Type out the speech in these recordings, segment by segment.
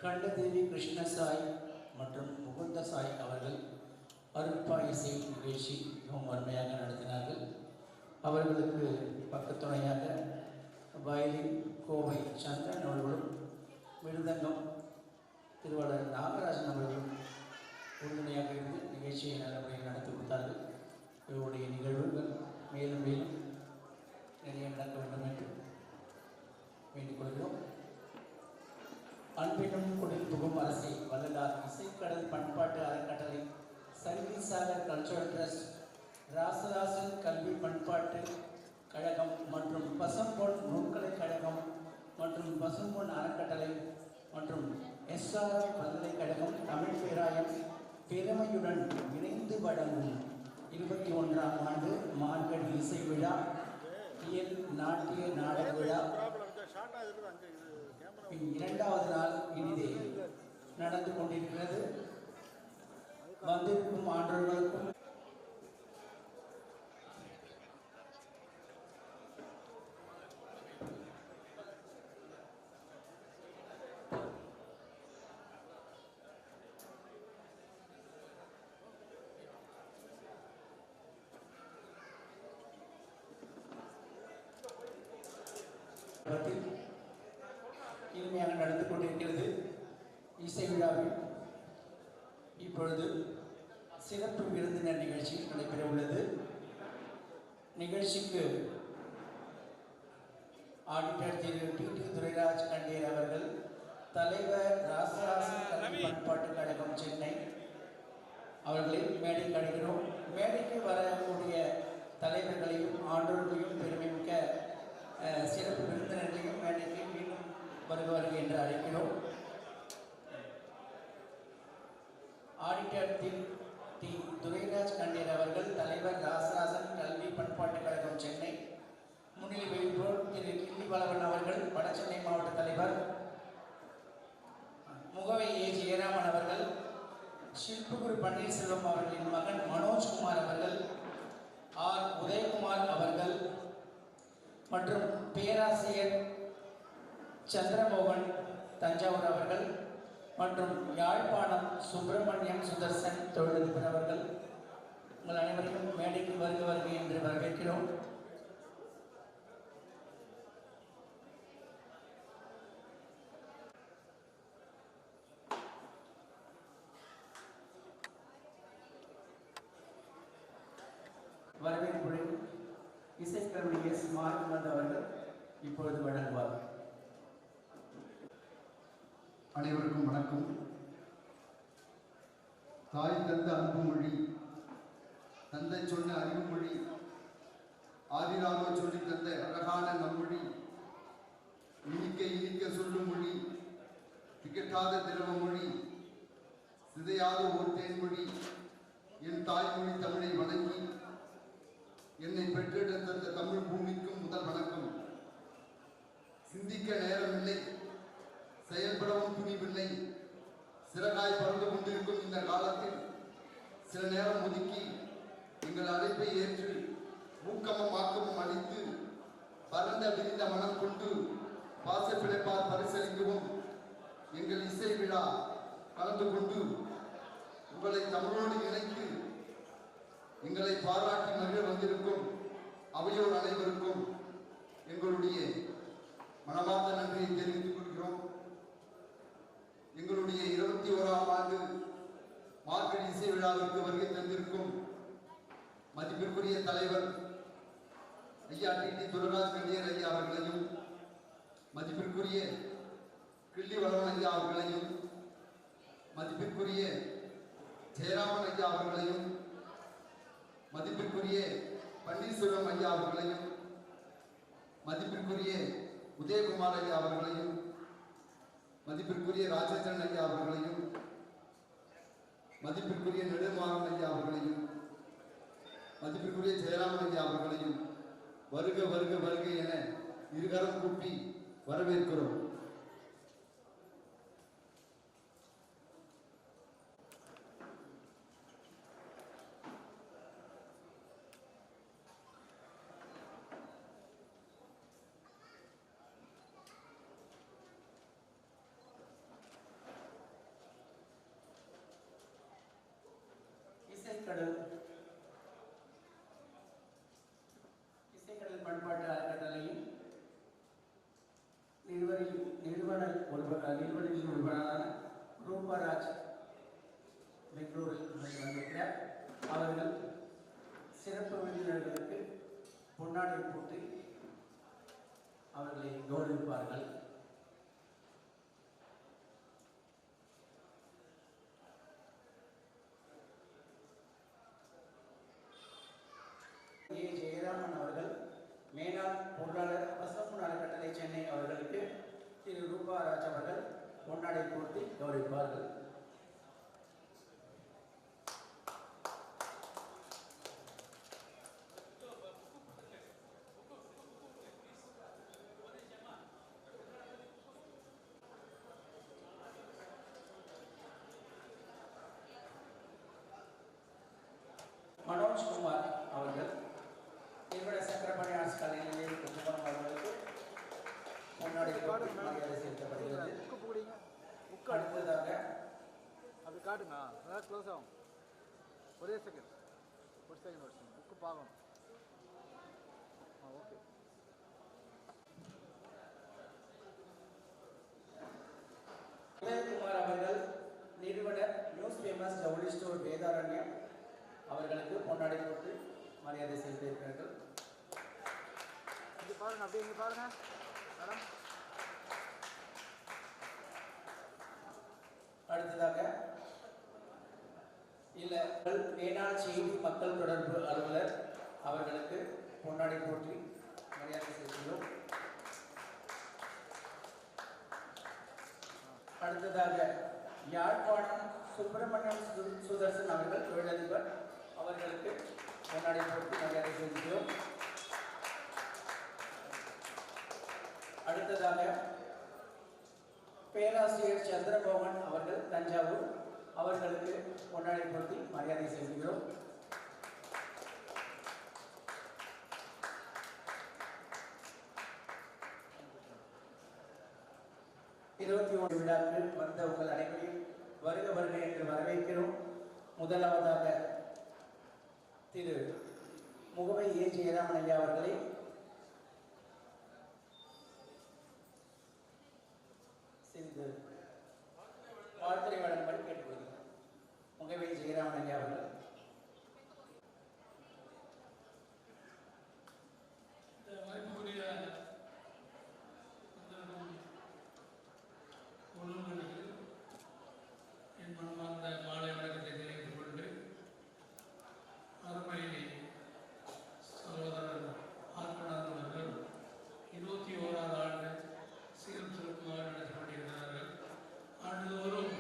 கண்டதேவி கிருஷ்ணசாய் மற்றும் முகுந்த சாய் அவர்கள் அருட்பா இசை நிகழ்ச்சி மிகவும் அருமையாக நடத்தினார்கள். அவர்களுக்கு பக்கத்துணையாக வயலின் கோவை சந்திரன் அவர்களும், மிருதங்கம் திருவாளர் நாகராஜன் அவர்களும் உறுதுணையாக இருந்து நிகழ்ச்சியை நல்லபடியாக நடத்தி கொடுத்தார்கள். இவருடைய நிகழ்வுகள் மேலும் மேலும் நிறைய நடக்க வேண்டும் என்று வேண்டிக் கொள்கிறோம். அன்பினும் குடில் புகும் அரசை வள்ளலார் இசைக்கடல் பண்பாட்டு அறக்கட்டளை, சங்கீத் சாகர் கல்ச்சுரல் ட்ரஸ்ட், ராசராசன் கல்வி பண்பாட்டு கழகம் மற்றும் பசும்பொன் நூற்கலை கழகம் மற்றும் பசும்பொன் அறக்கட்டளை மற்றும் எஸ்ஆர் பல்கலைக்கழகம் தமிழ் பேராயம் பெருமையுடன் இணைந்து வழங்கும் 21ஆம் ஆண்டு மார்கழி இசை விழா, இயல் நாட்டிய நாடக விழா இரண்டாவது நாள் இனிதே நடந்து கொண்டிருக்கிறது. வந்திருக்கும் ஆண்டவர்களுக்கும் இனிமையாக நடந்து கொண்டிருக்கிறது. இசை விழாவில் இப்பொழுது சிறப்பு விருந்தினர் நிகழ்ச்சி நடைபெற உள்ளது. நிகழ்ச்சிக்கு ஆடிட்டர் திரு டி துரைராஜ் கண்டேர் அவர்கள், தலைவர் ராசராசன் கல்வி பண்பாட்டு கழகம் சென்னை அவர்களை மேடைக்கு அழைக்கிறோம். மேடைக்கு வரக்கூடிய தலைவர்களையும் ஆண்டோர்களையும் பெருமைமிக்க சிறப்பு விருந்தினர்களையும் மேடைக்கு மீண்டும் வருவார்கள் என்று அழைக்கிறோம். ஆடிட்டர் டி துரைராஜ் கண்டேர் அவர்கள், தலைவர் ராசராசன் கல்வி பண்பாட்டு கழகம் சென்னை. முன்னிலை வகிப்போர் திரு கிள்ளிவளவன் அவர்கள், வடசென்னை மாவட்ட தலைவர். முகவை ஏ ஜெயராமன் அவர்கள், ஷில்பகுரு பன்னீர்செல்வம் அவர்களின் மகன் மனோஜ்குமார் அவர்கள், ஆர் உதயகுமார் அவர்கள் மற்றும் பேராசிரியர் சந்திரமோகன் தஞ்சாவூர் அவர்கள் மற்றும் யாழ்ப்பாணம் சுப்பிரமணியம் சுதர்சன் தொழிலதிபர் அவர்கள், உங்கள் அனைவரையும் மேடைக்கு வருக என்று வரவேற்கிறோம். வரவேற்புடன் இசைக்கருவி எஸ் மார்க்மந்த் அவர்கள் இப்பொழுது வழங்குவார். அனைவருக்கும் வணக்கம். தாய் தந்த அன்பு மொழி, தந்தை சொன்ன அறிவு மொழி, ஆதிராக சொல்லி தந்த அழகான நம்மொழி, இனிக்க இனிக்க சொல்லும் மொழி, திகட்டாத திரவ மொழி, சிதையாத ஓர் தேன்மொழி, என் தாய்மொழி தமிழை வணங்கி என்னை பெற்றெடுத்த தமிழ் பூமிக்கும் முதல் வணக்கம். சிந்திக்க நேரமில்லை, செயல்படவும் துணிவில்லை. சிறகாய் பறந்து கொண்டிருக்கும் இந்த காலத்தில் சில நேரம் ஒதுக்கி எங்கள் அழைப்பை ஏற்று ஊக்கமும் ஆக்கமும் அளித்து பரந்த விரிந்த மனம் கொண்டு பாசப்பிழைப்பார் பரிசளிக்கவும் எங்கள் இசை விழா கலந்து கொண்டு உங்களை தமிழோடு இணைத்து எங்களை பாராட்டி மகிழ வந்திருக்கும் அவையோர் அனைவருக்கும் எங்களுடைய மனமார்ந்த நன்றியை தெரிவித்துக் கொள்கிறோம். எங்களுடைய 21ஆம் ஆண்டு மார்கழி இசை விழாவிற்கு வருகை தந்திருக்கும் மதிப்பிற்குரிய தலைவர் ஐயா டி துரைராஜ் கண்டேர் ஐயா அவர்களையும், மதிப்பிற்குரிய கிள்ளிவளவன் ஐயா அவர்களையும், மதிப்பிற்குரிய ஜெயராமன் ஐயா அவர்களையும், மதிப்பிற்குரிய பன்னீர்செல்வம் ஐயா அவர்களையும், மதிப்பிற்குரிய உதயகுமார் ஐயா அவர்களையும், மதிப்பிற்குரிய ராஜேந்திரன் ஐயா அவர்களையும், மதிப்பிற்குரிய நெடுமாறன் ஐயா அவர்களையும், மதிப்பிற்குரிய ஜெயராமன் ஐயா அவர்களையும் வருக வருக வருக என இருகரம் கூப்பி வரவேற்கிறோம். நிறுவனத்தில் ஒருவரான ரூபராஜ் பெங்களூரில் வந்திருக்கிறார். அவர்கள் சிறப்பு விருந்தினர்களுக்கு பொன்னாடை போட்டு அவர்களை கௌரவிப்பார்கள். ஏ. ஜெயராமன் அவர்கள் மேலாண் பொருளாளர் பசும்பொன் அறக்கட்டளை சென்னை அவர்களுக்கு திரு ரூபாராஜ் அவர்கள் பொன்னாடை போட்டு கௌரவிப்பார்கள். மனோஜ்குமார் அவர்கள் என்னுடைய சக்கரபாணி ஆர்ட்ஸ் கலைஞர் கும்பகோணம் அவர்களுக்கு பொன்னாடை போட்டு மரியாதை செலுத்தப்படுகிறது. அடுத்ததாக அப்படி காட்டுங்க, அதான் க்ளோஸ் ஆகும். ஒரே செகண்ட் புக்கு பார்க்கணும். ஓகே. உதயகுமார் அவர்கள் நிறுவனர் நியூஸ் ஃபேமஸ் ஜவுளி ஸ்டோர் வேதாரண்யம் அவர்களுக்கு பொன்னாடை போட்டு மரியாதை செலுத்தியிருக்கிறார்கள். இங்கே பாருங்க, அப்படியே இங்கே பாருங்க மேடம். அடுத்ததாக மேனாள் செய்தி மக்கள் தொடர்பு அலுவலர் அவர்களுக்கு பொன்னாடை போற்றி மரியாதை செலுத்துகிறோம். அடுத்ததாக யாழ்ப்பாணம் சுப்பிரமணியம் சுதர்சன் அவர்கள் தொழிலதிபர் அவர்களுக்கு பொன்னாடை போட்டு மரியாதை செலுத்துகிறோம். அடுத்ததாக பேராசிரியர் சந்திரமோகன் அவர்கள் தஞ்சாவூர் அவர்களுக்கு பொன்னாடை போட்டி மரியாதை செலுத்துகிறோம். இருபத்தி 21 விழாக்கள் வந்த உங்கள் அனைவரையும் வருக வருக என்று வரவேற்கிறோம். முதலாவதாக திரு முகவை ஏ. ஜெயராமன் ஐயா அவர்களை சிறிது வாழ்த்துறை வழங்கும்படி கேட்டுக்கொள்கிறேன். முகவை ஜெயராமன் ஐயா அவர்கள். வாய்ப்புக்குரிய குழுவினருக்கு என் மனமார்ந்த மாலை வணக்கத்தை தெரிவித்துக் கொண்டு அருமை சகோதரர் ஆத்மநாதன் அவர்கள் 21வது ஆண்டு சீரும் சிறப்புமாக நடத்தி கொண்டிருக்கிறார்கள். ஆண்டுதோறும்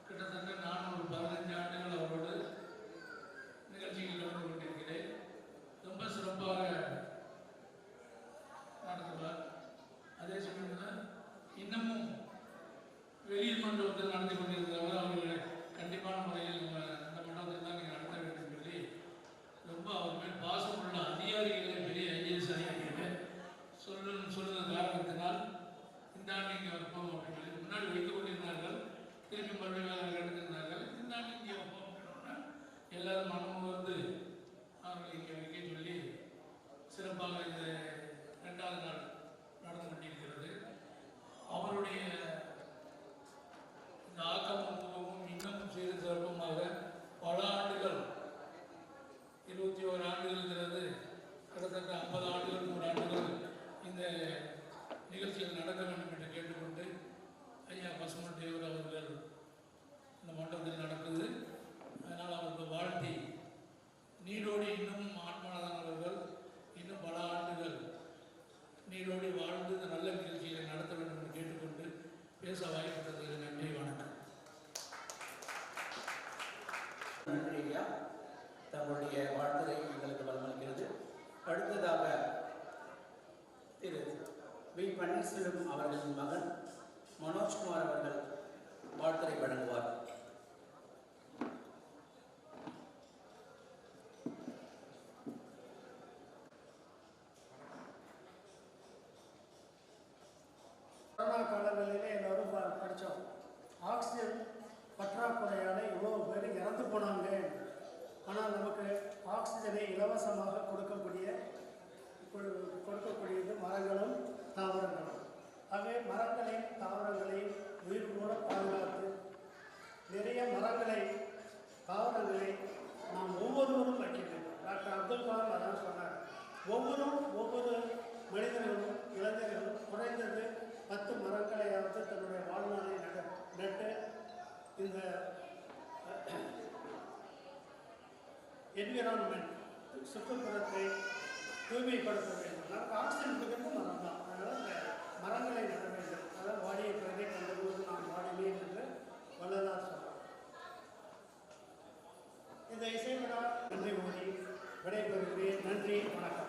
கிட்டத்தட்ட நான் ஒரு 15 ஆண்டுகள் அவரோடு நிகழ்ச்சியில் கலந்து கொண்டிருக்கிறேன். ரொம்ப சிறப்பாக நடத்துவார். அதே சமயத்தில் இன்னமும் வெளியில் மண்டபத்தில் நடத்தி கொண்டிருந்தவர்கள் அவர்களை கண்டிப்பான முறையில் நம்ம இந்த மண்டபத்தில் தான் நீங்கள் நடத்த வேண்டும் சொல்லி ரொம்ப அவர் மேல் பாசமுள்ள அதிகாரிகளே பெரிய ஐஏஎஸ் அதிகாரிகளே சொல்லுகிற காரணத்தினால் இந்த ஆண்டு இங்கே வைப்போம் அப்படின்னு சொல்லி முன்னாடி வைத்துக் கொண்டிருந்தார்கள். திருப்பி மறுபடியும் எடுத்திருந்தார்கள். இந்த ஆண்டு இங்கே வைப்போம் அப்படின்னா எல்லாரும் மனமும் வந்து அவர்கள் இங்கே வைக்க சொல்லி சிறப்பாக இந்த 2வது நாள் நடந்து கொண்டிருக்கிறது. அவருடைய இந்த ஆக்கமும் இன்னமும் செய்து சிறப்புமாக பல ஆண்டுகள் 21 ஆண்டுகள்ங்கிறது கிட்டத்தட்ட 50 ஆண்டுகள் 100 ஆண்டுகள் இந்த நிகழ்ச்சிகள் நடக்க வேண்டும் என்று கேட்டுக்கொண்டு ஐயா பசுமன் தேவர் அவர்கள் இந்த மண்டபத்தில் நடக்குது. அதனால் அவருக்கு வாழ்த்தி நீடோடி இன்னும் ஆன்மநாதன் அவர்கள் இன்னும் பல ஆண்டுகள் நீடோடி வாழ்ந்து இந்த நல்ல நிகழ்ச்சிகளை நடத்த வேண்டும் என்று கேட்டுக்கொண்டு பேச வாய்ப்பட்டதுக்கு நன்றி, வணக்கம். நன்றி ஐயா, தங்களுடைய வாழ்த்துறை எங்களுக்கு வழங்கப்படுகிறது. அடுத்ததாக திரு வி. பன்னீர்செல்வம் அவர்களின் மகன் மனோஜ்குமார் அவர்கள் வாழ்த்துறை வழங்குவார். கொரோனா காலங்களிலே எல்லோரும் படித்தோம். ஆக்சிஜன் பற்றாக்குறையால் இவ்வளோ பேர் இறந்து போனாங்க. ஆனால் நமக்கு ஆக்சிஜனை இலவசமாக கொடுக்கக்கூடியது மரங்களும் தாவரங்களும். ஆகவே மரங்களையும் தாவரங்களையும் உயிரோடு பாதுகாத்து நிறைய மரங்களை தாவரங்களை நாம் ஒவ்வொருவரும் வைக்க வேண்டும். டாக்டர் அப்துல் கலாம் அதான் சொன்னார், ஒவ்வொரு மனிதர்களும் இளைஞர்களும் குறைந்தது 10 மரங்களையாவது தன்னுடைய வாழ்நாளை நட்டு இந்த என்விரான்மெண்ட் சுற்றுப்புறத்தை தூய்மைப்படுத்த வேண்டும். நமக்கு ஆக்சிஜன் கொடுக்கிறது மரம் தான். அதனால் இந்த மரங்களை நட வேண்டும். அதாவது வாடியை பிறகை கண்டபோது நான் வாடினேன் என்று வள்ளலார் சொன்னார். இந்த இசை விழா நன்றி கூறி விடைபெறுகிறேன். நன்றி, வணக்கம்.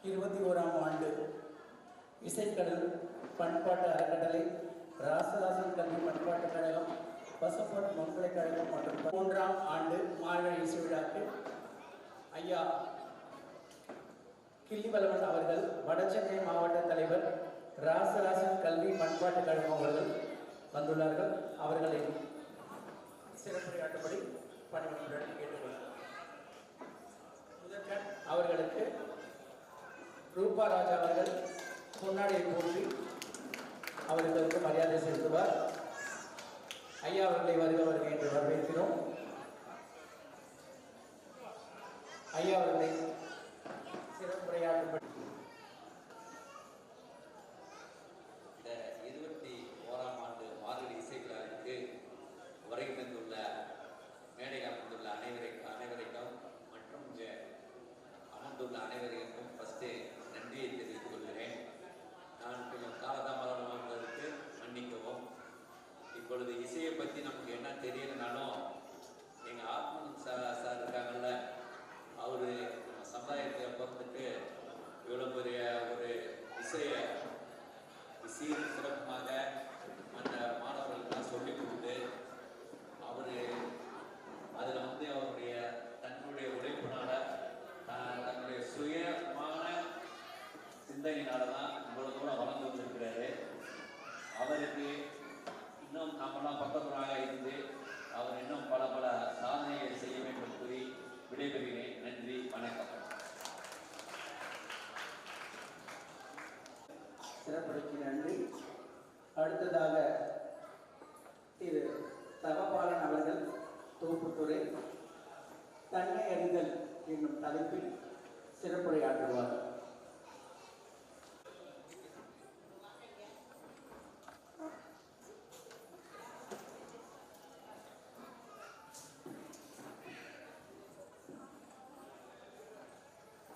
இருபத்தி ஓராம் ஆண்டு இசைக்கடல் பண்பாட்டு அறக்கட்டளை, ராசராசன் கல்வி பண்பாட்டுக் கழகம், பசும்பொன் பல்கலைக்கழகம் மற்றும் 3ஆம் ஆண்டு மார்கழி இசை விழாக்கு ஐயா கிள்ளிவளவன் அவர்கள், வடசென்னை மாவட்ட தலைவர், ராசராசன் கல்வி பண்பாட்டுக் கழகம் அவர்கள் வந்துள்ளார்கள். அவர்களை சிறப்புரையாற்றும்படி பணிபுரியுடன் கேட்டுக்கொள்கிறேன். முதற்கண் அவர்களுக்கு ரூபா ராஜா அவர்கள் பொன்னாடியை போற்றி அவர்களுக்கு மரியாதை செலுத்துவார். ஐயா அவர்களை வருக என்று வரவேற்கிறோம். ஐயா அவர்களை சிறப்புரையாற்றும்படி இந்த 21ஆம் ஆண்டு மார்கழி இசை விழாவிற்கு வருகை தந்துள்ள மேடையில் அமர்ந்துள்ள அனைவருக்கும் மற்றும் இங்கே அமர்ந்துள்ள அனைவருக்கும் ஃபஸ்ட்டு நன்றியை தெரிவித்துக் கொள்கிறேன். நான் கொஞ்சம் காலதாமதமானதற்கு மன்னிக்கவும். இப்பொழுது இசையை பற்றி நமக்கு என்ன தெரியலனாலும் எங்கள் ஆத்மன் சார் இருக்காங்கல்ல, அவர் நம்ம சமுதாயத்தை பிறந்துட்டு இவ்வளோ பெரிய ஒரு இசையை சீரும் சிறப்புமாக அந்த மாணவர்களுக்கெல்லாம் சொல்லிக் கொடுத்து அவர் அதில் அவருடைய தன்னுடைய உழைப்பினால தன்னுடைய சுயமான சிந்தனையினால தான் இவ்வளோ தூரம் வளர்ந்து வந்திருக்கிறாரு. அவருக்கு இன்னும் நம்மளாம் பக்கத்துறாக இருந்து அவர் இன்னும் பல பல சாதனைகளை செய்ய வேண்டும் கூறி விடைபெறுகிறேன். நன்றி, வணக்கம். சிறப்புரைக்கு நன்றி. அடுத்ததாக திரு தவபாலன் அவர்கள் தோப்புத்துறை தன்னை அறிதல் என்னும் தலைப்பில் சிறப்புரையாற்றுவார்.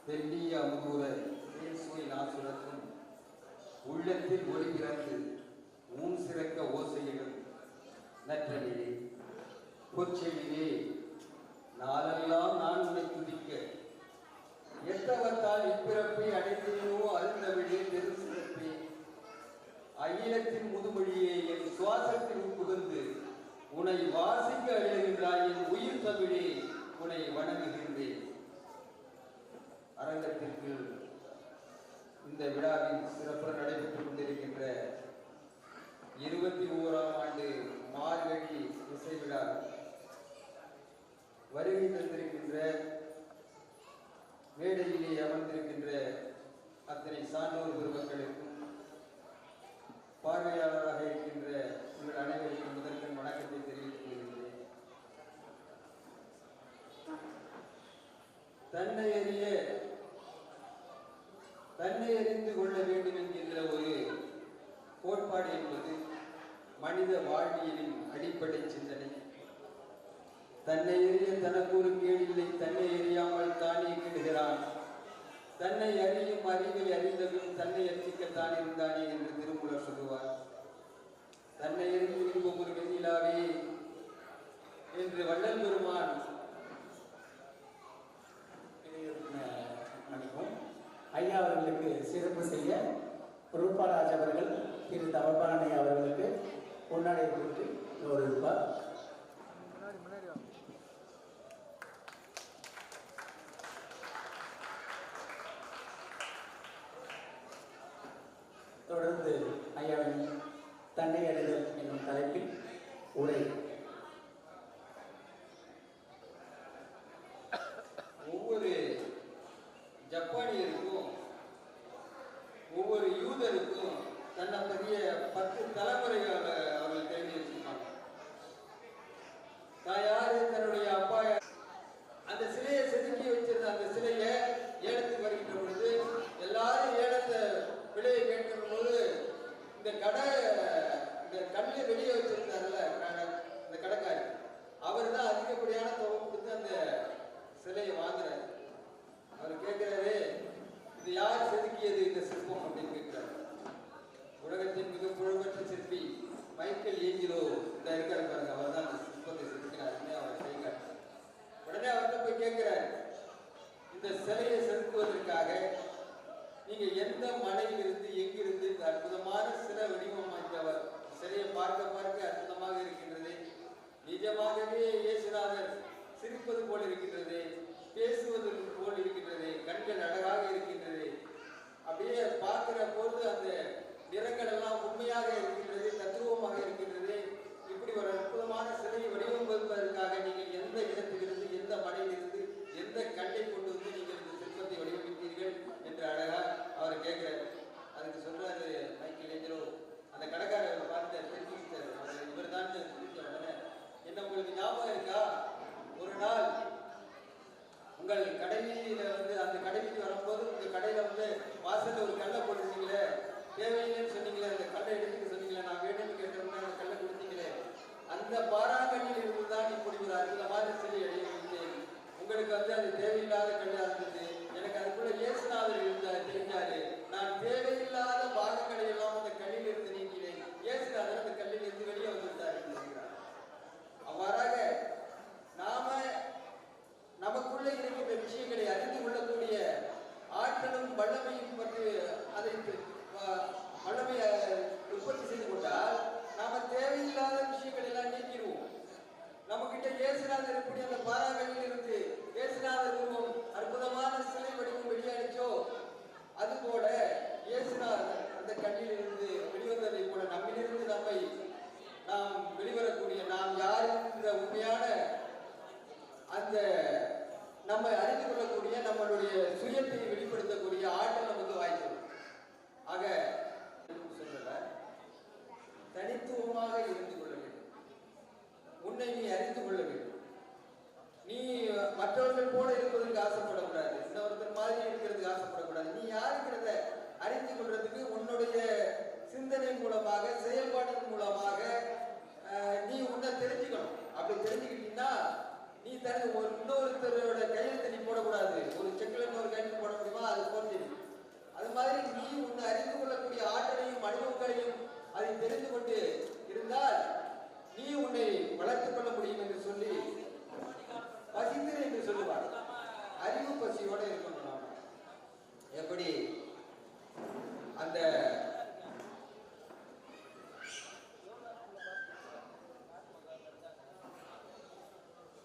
பெண்டிய அமுதூர சுவை நாசுரத்தும் உள்ளத்தில் ஒளி பிறந்து ஊன் சிறக்க ஓசையிடும் நற்றலிலே பொச்செழிலே நாளெல்லாம் நான் உன்னை துதிக்க எத்தவத்தால் இப்பிறப்பை அடைந்தேனோ அருந்தவிழே பெருசிறப்பே அகிலத்தின் முதுமொழியே என் சுவாசத்தில் புகுந்து உன்னை வாசிக்க எழுகின்றாய் என் உயிர் தமிழே உன்னை வணங்குகின்றேன். அரங்கத்திற்கு இந்த விழாவின் சிறப்பு நடைபெற்றுக் கொண்டிருக்கின்ற 21ஆம் ஆண்டு மார்கழி இசை விழா வருகை தந்திருக்கின்ற மேடையிலே அமர்ந்திருக்கின்ற அத்தனை சான்றோர் பெருமக்களுக்கும் பார்வையாளராக இருக்கின்ற உங்கள் அனைவருக்கும் முதற்கண் வணக்கத்தை தெரிவித்துக் கொள்கின்றேன். தன்னை அறிந்து கொள்ள வேண்டும் என்கின்ற ஒரு கோட்பாடு என்பது மனித வாழ்வியலின் அடிப்படை சிந்தனை. தன்னை அறிய தனக்கு ஒரு கேடில்லை, தன்னை அறியாமல் தானே கெடுகிறான். தன்னை அறியும் அறிவை அறிந்ததும் தன்னை அர்ச்சிக்கத்தான் இருந்தானே என்று திருமூலர் சொல்லுவார். தன்னை அறிந்து விரும்பும் ஒரு வெண்ணிலாவே என்று வள்ளல் பெருமான் மணிக்கும் ஐயா அவர்களுக்கு சிறப்பு செய்ய ரூபாராஜ் அவர்கள் திரு தவபானை அவர்களுக்கு பொன்னாடை கொடுத்து கௌரவிப்பார். முன்னாடி வா. தொடர்ந்து ஐயாவின் தன்னை அறிதல் என்னும் தலைப்பில் உரை. ஒவ்வொரு ஜப்பானியருக்கும் ஒவ்வொரு யூதருக்கும் தன்னை பற்றிய 10 தலைமுறைகள் அவர்கள் தெரிஞ்சு வச்சிருப்பாங்க. தான் யாரு, தன்னுடைய அப்பா யாரு. அந்த சிலையை செதுக்கி வச்சிருந்த அந்த சிலையை ஏலத்துக்கு வருகின்ற பொழுது எல்லாரும் ஏலத்தை விலையை கேட்கிற போது இந்த கல்லை வெளியே வச்சிருந்தாருல்ல இந்த கடைக்காரி, அவர் தான் அதிகப்படியான தொகை கொடுத்து அந்த சிலையை வாங்குறாரு. அவர் கேட்கிறாரு, இது யார் செதுக்கியது இந்த சிற்பம் அப்படின்னு கேட்கிறாரு. உலகத்தின் மிக புகழ்பெற்ற சிற்பி மைக்கேல் ஏஞ்சிலோ இந்த இருக்கிற பாருங்க, அவர் தான் அந்த சிற்பத்தை செதுக்கினாருன்னு அவர் கேட்கிறார். உடனே அவர்கிட்ட போய் கேட்கிறாரு, இந்த சிலையை செதுக்குவதற்காக நீங்க எந்த மலையிலிருந்து எங்கிருந்து இந்த அற்புதமான சிலை வடிவமைத்தவர்? சிலையை பார்க்க பார்க்க அற்புதமாக இருக்கின்றது, நிஜமாகவே இயேசுநாதர் சிரிப்பது போல் இருக்கின்றது, பேசுவது போல் இருக்கின்றது, கண்கள் அழகாக இருக்கின்றது, அப்படியே பார்க்கிற பொழுது அந்த நிறங்கள் எல்லாம் உண்மையாக இருக்கின்றது, தத்துவமாக இருக்கின்றது. இப்படி ஒரு அற்புதமான சிலையை வடிவமைப்பதற்காக நீங்கள் எந்த இடத்திலிருந்து, எந்த மலையிலிருந்து, எந்த கல்லை கொண்டு வந்து நீங்கள் இந்த சிற்பத்தை வடிவமைத்தீர்கள் என்று அழகா அவர் கேட்கிறார். அதுக்கு சொல்றாரு மைக்கேல் ஏஞ்சலோ, அந்த கடைக்காரர் பார்த்து தெரிஞ்சுக்கிட்டார், இவர் தான் உடனே, என்ன உங்களுக்கு ஞாபகம் இருக்கா, ஒரு நாள் உங்கள் கடைவீதியில வந்து அந்த கடைவீதி வரும்போது உங்க கடையில வந்து வாசல்ல ஒரு கல்லை போட்டுருந்தீங்களே, தேவையில்லைன்னு சொன்னீங்களே, அந்த கல்லை எடுத்துக்க சொன்னீங்களே, நான் வேணும்னு கேட்டோம்னா அந்த கல்லை கொடுத்தீங்களே, அந்த பாராங்கண்ணில் இருந்துதான் இப்படி ஒரு அற்புதமான சிலை அடையவில்லை. உங்களுக்கு வந்து அது தேவையில்லாத கல்லா இருந்தது, எனக்கு அதுக்குள்ள இயேசுநாதர் இருந்தார் தெரிஞ்சாரு, நான் தேவையில்லாத பாகங்களை எல்லாம் அந்த கல்லில் இருந்து நீங்கினேன், இயேசுநாதர் அந்த கல்லில் இருந்து வெளியே வந்துட்டார் என்கிறார். அவ்வாறாக நாம நமக்குள்ளே இருக்கின்ற விஷயங்களை அறிந்து கொள்ளக்கூடிய ஆற்றலும் வல்லமையும் பற்றி அதை வல்லமையை உற்பத்தி செய்து கொண்டால் நாம தேவையில்லாத விஷயங்கள் எல்லாம் நீக்கிடுவோம். நம்ம கிட்ட இயேசுநாதர் எப்படி அந்த பாராங்கல்லில் இருந்து இயேசுநாதர் உருவம் அற்புதமான சிலை வடிவம் வெளியாடிச்சோ, அது போல இயேசுநாதர் அந்த கல்லில் இருந்து வெளிவந்ததை போல நம்மிலிருந்து நாம் வெளிவரக்கூடிய நாம் யார் என்ற உண்மையான அந்த நம்மை அறிந்து கொள்ளக்கூடிய நம்மளுடைய சுயத்தை வெளிப்படுத்தக்கூடிய ஆற்றல் நமக்கு வாய்ப்பு. ஆக சொல்றத தனித்துவமாக இருந்து கொள்ள வேண்டும், உன்னை நீ அறிந்து கொள்ள வேண்டும். நீ மற்றவர்கள் போல இருப்பதற்கு ஆசைப்படக்கூடாது, இன்னொருத்தர் மாதிரி இருக்கிறதுக்கு ஆசைப்படக்கூடாது. நீ யாருங்கிறத அறிந்து கொள்றதுக்கு உன்னுடைய சிந்தனை மூலமாக, செயல்பாட்டின் மூலமாக நீ உன்னை தெரிஞ்சுக்கணும். அப்படி தெரிஞ்சுக்கிட்டீங்கன்னா நீ இன்னொருத்தரோட கையெழுத்து நீ போடக்கூடாது. ஒரு செக்கில் இன்னொரு கையெழுத்து போட முடியுமா, அது போட்டு அது மாதிரி நீ உன்னை அறிந்து கொள்ளக்கூடிய ஆற்றலையும் அனுபவங்களையும் அதை தெரிந்து கொண்டு இருந்தால் நீ உன்னை வளர்த்துக் கொள்ள முடியும் என்று சொல்லி பசித்திரு என்று சொல்லுவார். அறிவு பசியோட இருக்கணும். நாம எப்படி அந்த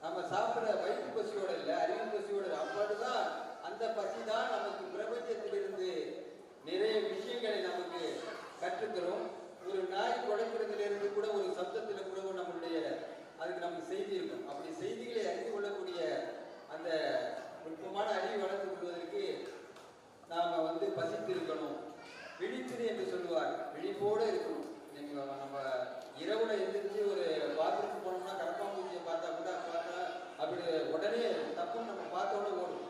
நம்ம சாப்பிட வயிற்று பசியோட இல்லை, அறிவு பசியோட. அப்போதுதான் அந்த பசி தான் நமக்கு பிரபஞ்சத்திலிருந்து நிறைய விஷயங்களை நமக்கு கற்றுத்தரும். ஒரு நாய் குடைக்கிறதுலேருந்து கூட ஒரு சப்தத்தில் கூட நம்மளுடைய அதுக்கு நமக்கு செய்தி இருக்கும். அப்படி செய்திகளை அறிந்து கொள்ளக்கூடிய அந்த நுட்பமான அறிவை வளர்த்துக் கொள்வதற்கு நாம வந்து பசித்து இருக்கணும். விழித்திரு என்று சொல்லுவார், விழிப்போடு இருக்கணும். நீங்க நம்ம இரவுல எந்திரிச்சு ஒரு பாத்ரூம் போனோம்னா கடப்பாம்பூச்சியை பார்த்தா கூட அப்படி உடனே தப்புன்னு நம்ம பார்த்தோட ஓடும்.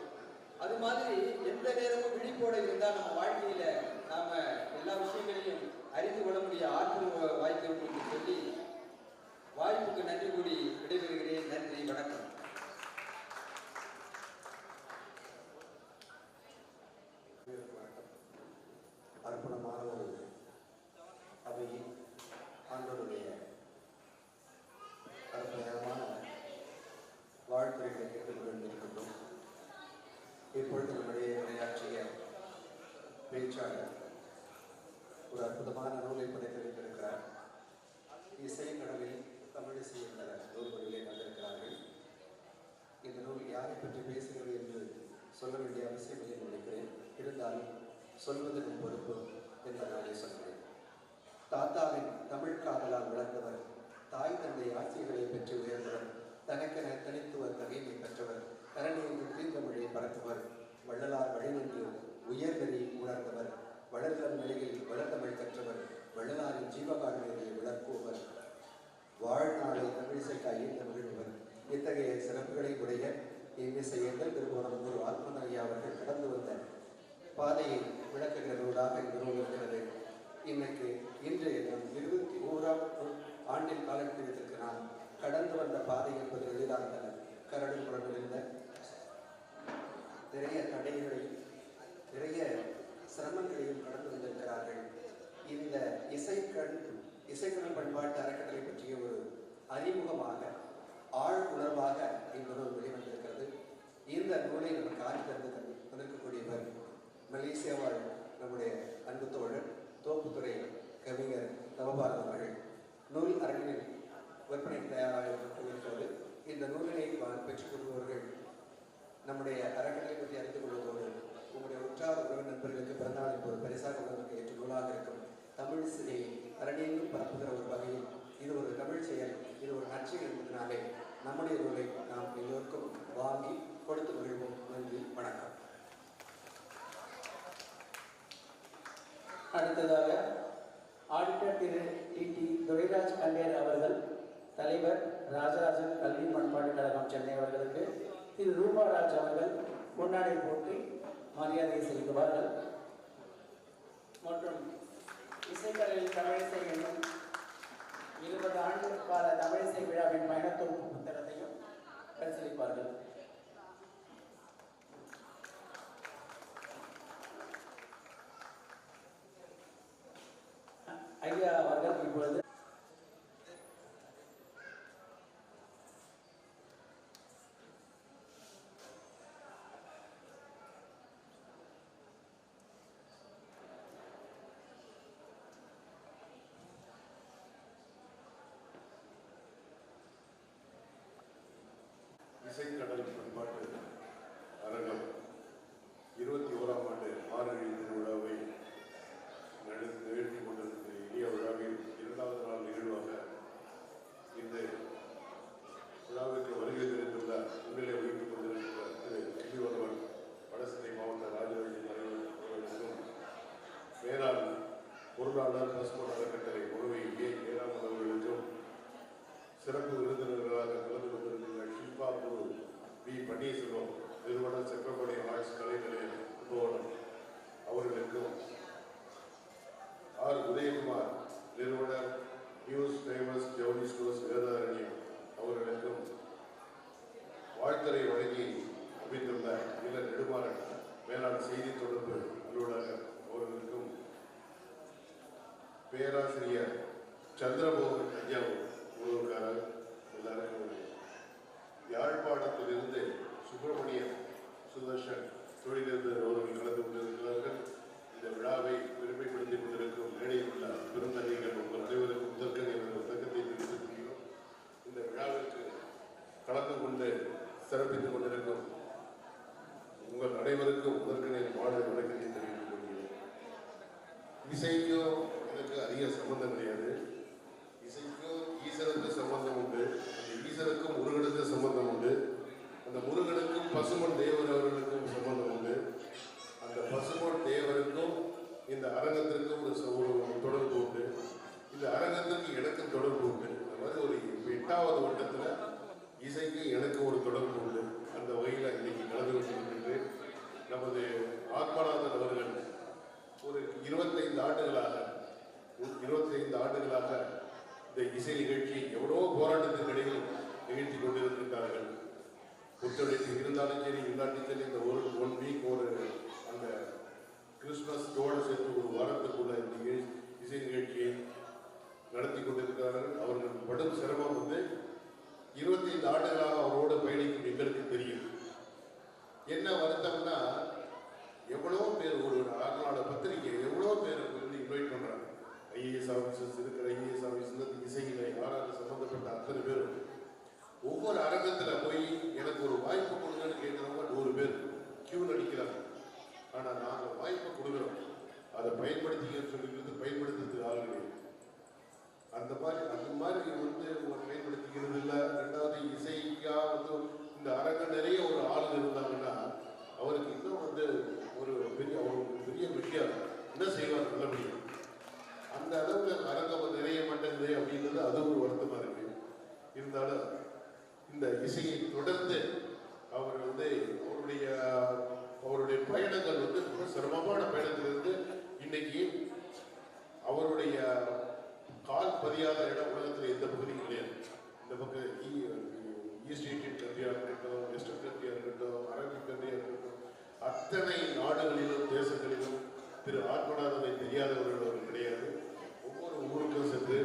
அது மாதிரி எந்த நேரமும் விழிப்போட இருந்தால் நம்ம வாழ்க்கையில நாம எல்லா விஷயங்களையும் அறிந்து கொள்ள முடிய ஆற்றல் வாய்க்கிறோம் என்று சொல்லி வாய்ப்புக்கு நன்றி கூடி விடைபெறுகிறேன். நன்றி, வணக்கம். அற்புதமான ஒரு அவையில் ஆண்டவருடைய அற்புதமான சொல்ல வேண்டிய அவசியம் இல்லை நினைக்கிறேன். இருந்தாலும் சொல்வதற்கு பொறுப்பு என்று நானே சொல்கிறேன். தாத்தாவின் தமிழ் காதலால் வளர்ந்தவர், தாய் தந்தை ஆசிரியர்களை பெற்று உயர்ந்தவர், தனக்கென தனித்துவ தகைமை பெற்றவர், கரணியின் தீர்ந்தமொழியை பரப்புவர், வள்ளலார் வழிநின்று உயர்நெறி உணர்ந்தவர், வளர்தல் நிலையில் வளர்ந்தமிழ் கற்றவர், வள்ளலாரின் ஜீவகாழ்மையை விளக்குபவர், வாழ்நாளை தமிழிசைக்கு ஐயந்த மகிழ்வர். இத்தகைய சிறப்புகளை உடைய இன்னிசை எங்கள் திருவோணம் குரு ஆத்மநாயா அவர்கள் கடந்து வந்த பாதையை விளக்குகிற நூலாக இந்த நூல் இருக்கிறது. இன்றைக்கு இன்றைய நம் 21ஆம் ஆண்டின் காலகட்டத்திற்கு நாம் கடந்து வந்த பாதை என்பது எளிதானதல்ல. கரடு முரண்டிருந்த நிறைய தடைகளையும் நிறைய சிரமங்களையும் கடந்து வந்திருக்கிறார்கள். இந்த இசைக்கடல் பண்பாட்டு அறக்கட்டளை பற்றிய ஒரு அறிமுகமாக ஆழ் உணர்வாக இந்த நூல் வெளிவந்திருக்கிறது. இந்த நூலை நமக்கு ஆற்றி வந்திருக்கக்கூடியவர் மலேசியா வாழ் நம்முடைய அன்பு தோழர் தோப்புத்துறை கவிஞர் நவபாரதம் அவர்கள். நூல் அரங்கினில் விற்பனை தயாராக இருக்கிறது. இந்த நூலினை பெற்றுக் கொள்பவர்கள் நம்முடைய அறக்கட்டளை பற்றி அறிந்து கொள்வதோடு உங்களுடைய உற்றார் உறவு நண்பர்களுக்கு பிறந்தநாளின் ஒரு பரிசாக உங்களுக்கு ஏற்ற நூலாக இருக்கும். தமிழ் சிலையை அரணியெங்கும் பரப்புகிற ஒரு வகையில் இது ஒரு தமிழ் செயல், இது ஒரு நற்செயல் என்பதனாலே நம்முடைய நூலை நாம் எல்லோருக்கும் வாங்கி கொடுத்து மகிழ்வோம். நன்றி, வணக்கம். அடுத்ததாக ஆடிட்டர் திரு டி துரைராஜ் கண்டேர் அவர்கள், தலைவர் ராஜராஜன் கல்வி பண்பாட்டு கழகம் சென்னை அவர்களுக்கு திரு ரூபாராஜ் அவர்கள் முன்னாடி போற்றி மரியாதை செலுத்துவார்கள். மற்றும் இசைக்கலையில் தமிழிசை என்னும் 20 ஆண்டு கால தமிழிசை விழாவின் பயணத்தொகுப்பு புத்தகத்தையும் பரிசீலிப்பார்கள். ஐயா அவர்கள் இப்பொழுது இசைக்கடல் பண்பாட்டு அரங்கம் 21ஆம் ஆண்டு மார்கழி திருவிழாவை நிகழ்த்தி கொண்டிருக்கிற இனிய விழாவில் 2வது நாள் நிகழ்வாக இந்த விழாவிற்கு வருகை தெரிந்துள்ள முன்னிலை வகித்துக் கொண்டிருக்கிற திரு கல்விவர்மன் வடசென்னை மாவட்ட ராஜவழி தலைவர் அவர்களுக்கும், மேலாள் பொருளாளர் பசுமன் அறக்கட்டளை உறவை ஏராமன் அவர்களுக்கும், சிறப்பு விருந்தினர்களாக கலந்து கொண்டிருக்கிற ஷில்பா குரு பி பன்னீர்செல்வம் நிறுவனர் செப்பப்படை ஆர்ட்ஸ் கலை நிலையம் கும்பகோணம் அவர்களுக்கும், ஆர் உதயகுமார் நிறுவனர் நியூஸ் ஃபேமஸ் ஜவுளி ஸ்டோர்ஸ் வேதாரண்யம் அவர்களுக்கும், வாழ்த்துறை வழங்கி அமைந்துள்ள இள நெடுமாறன் மேலாண் செய்தி தொடர்பு அலுவலர் அவர்களுக்கும், பேராசிரியர் சந்திரமோகன் தஞ்சாவூர் உறவுக்காரர் எல்லாருக்கும், யாழ்ப்பாணத்திலிருந்து சுப்பிரமணியன் சுதர்ஷன் தொழிலதிபர் அவர்கள் கலந்து கொண்டிருக்கிறார்கள். இந்த விழாவை பெருமைப்படுத்திக் கொண்டிருக்கும் மேடையில் உள்ள பெருந்தகைகள் உங்கள் அனைவருக்கும் முதற்கனை தக்கத்தை தெரிவித்துக் கொள்கிறோம். இந்த விழாவிற்கு கலந்து கொண்டு சிறப்பித்துக் கொண்டிருக்கும் உங்கள் அனைவருக்கும் முதற்கனை வாழ்வு வணக்கத்தை தெரிவித்துக் கொள்கிறோம். இசைக்கும் எனக்கு அதிக சம்பந்தம் கிடையாது. இசைக்கும் ஈஸ்வரனுக்கு சம்பந்தம் உண்டு, அந்த ஈஸ்வருக்கும் முருகனுக்கு சம்பந்தம் உண்டு, அந்த முருகனுக்கும் பசுமன் தேவர் அவர்களுக்கும் சம்பந்தம் உண்டு, அந்த பசுமன் தேவருக்கும் இந்த அரங்கத்திற்கும் ஒரு தொடர்பு உண்டு, இந்த அரங்கத்திற்கு எனக்கும் தொடர்பு உண்டு. இந்த மாதிரி ஒரு 8வது வட்டத்தில் இசைக்கு எனக்கு ஒரு தொடர்பு உண்டு. அந்த வகையில் இன்னைக்கு கலந்து கொண்டிருக்கின்றேன். நமது ஆத்மநாதன் அவர்கள் ஒரு 25 ஆண்டுகளாக இந்த இசை நிகழ்ச்சி எவ்வளோ போராட்டத்தின் இடையில் நிகழ்த்தி கொண்டிருக்கின்றார்கள். ஒத்துழைப்பு இருந்தாலும் சரி இல்லாட்டி சரி இந்த ஒன் வீக் ஒரு அந்த கிறிஸ்துமஸோடு சேர்த்து ஒரு வாரத்துக்குள்ள இந்த இசை நிகழ்ச்சியை நடத்தி கொண்டிருக்கிறார்கள். அவர்கள் படும் சிரமம் 25 ஆண்டுகளாக அவரோடு பயணிக்கும் எங்களுக்கு தெரியும். என்ன வருத்தம்னா எவ்வளோ பேர் ஒரு ஆறுநாள் பத்திரிகை எவ்வளோ பேர் இன்வைட் பண்ணுறாங்க. ஐஏஎஸ் ஆஃபீஸர்ஸ் இருக்கிற ஐஏஎஸ் ஆஃபீஸர் இசையில் யாராவது சம்மந்தப்பட்ட அத்தனை பேரும் ஒவ்வொரு அரங்கத்தில் போய் எனக்கு ஒரு வாய்ப்பு கொடுங்கன்னு கேட்குறவங்க 100 பேர் கியூ நடி இருந்தாலும் இந்த இசையை தொடர்ந்து அவர் வந்து அவருடைய பயணங்கள் வந்து ரொம்ப சிரமமான பயணத்திலிருந்து இன்னைக்கு அவருடைய கால் பதியாத இடம் உலகத்தில் எந்த பகுதியும் கிடையாது. இந்த பக்கம் ஈஸ்ட் ஏஷியன் கண்ட்ரியாக இருக்கட்டும், வெஸ்டர்ன் கண்ட்ரியாக இருக்கட்டும், அரபிக் கண்ட்ரியாக இருக்கட்டும், அத்தனை நாடுகளிலும் தேசங்களிலும் திரு ஆத்மநாதனை தெரியாதவர்கள் அவர் கிடையாது. ஒவ்வொரு ஊருக்கும் சென்று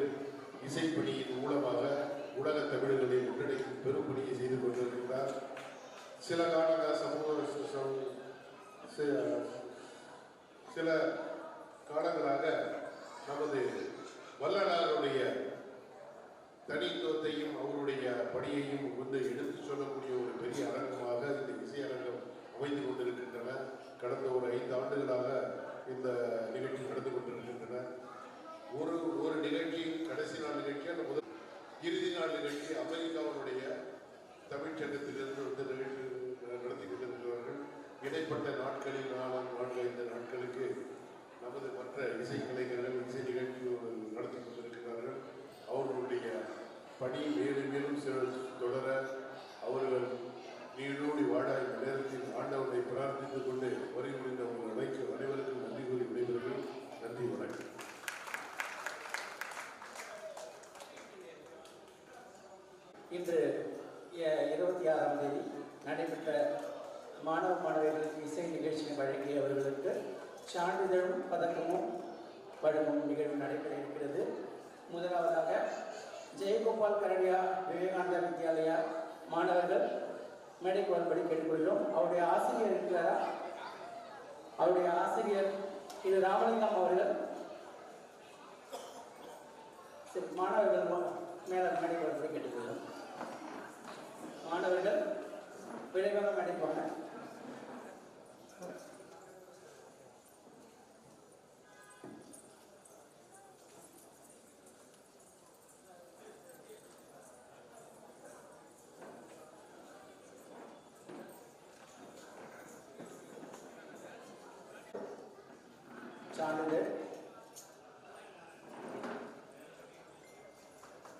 இசைப்பணியின் மூலமாக உலக தமிழர்களை முன்னெடுக்கும் பெரும் பணியை செய்து கொண்டிருக்கிறார். சில காலங்களாக நமது வள்ளலாருடைய தனித்துவத்தையும் அவருடைய பணியையும் வந்து எடுத்து சொல்லக்கூடிய ஒரு பெரிய அரங்கமாக இந்த இசை அரங்கம் அமைந்து கொண்டிருக்கின்றன. கடந்த ஒரு 5 ஆண்டுகளாக இந்த நிகழ்ச்சி நடந்து கொண்டிருக்கின்றன. ஒரு நிகழ்ச்சி கடைசி நாள் நிகழ்ச்சி, அந்த முதல் இறுதி நாள் நிகழ்ச்சி அமெரிக்காவுடைய தமிழ்ச்சங்கத்திலிருந்து வந்து நிகழ்ச்சி நடத்தி கொண்டிருக்கிறார்கள். இடைப்பட்ட நாட்களில் 4-5 நாட்களுக்கு நமது மற்ற இசைக்கலைஞர்கள் இசை நிகழ்ச்சி நடத்தி கொண்டிருக்கிறார்கள். அவர்களுடைய பணி மேலும் மேலும் தொடர அவர்கள் நீடோடி வாழ இந்த நேரத்தில் ஆண்டவனை பிரார்த்தித்துக் கொண்டு வருகின்ற உங்கள் அனைவருக்கும் நன்றி கூறி விடைபெறுகிறேன். நன்றி, வணக்கம். இன்று 26ஆம் தேதி நடைபெற்ற மாணவ மாணவிகளுக்கு இசை நிகழ்ச்சியை வழங்கியவர்களுக்கு சான்றிதழும் பதக்கமும் வழங்கும் நிகழ்வு நடைபெற இருக்கிறது. முதலாவதாக ஜெயகோபால் கரடியா விவேகானந்தா வித்யாலயா மாணவர்கள் மேடைக்கு வரும்படி கேட்டுக்கொள்கிறோம். அவருடைய ஆசிரியர் இருக்கிறாரா? அவருடைய ஆசிரியர் திரு ராமலிங்கம் அவர்கள். மாணவர்கள் மேடைக்கு வரும்படி கேட்டுக்கொள்கிறோம். மாணவர்கள் விரைவாக மேடைக்கு வாங்க. சான்றிதழ்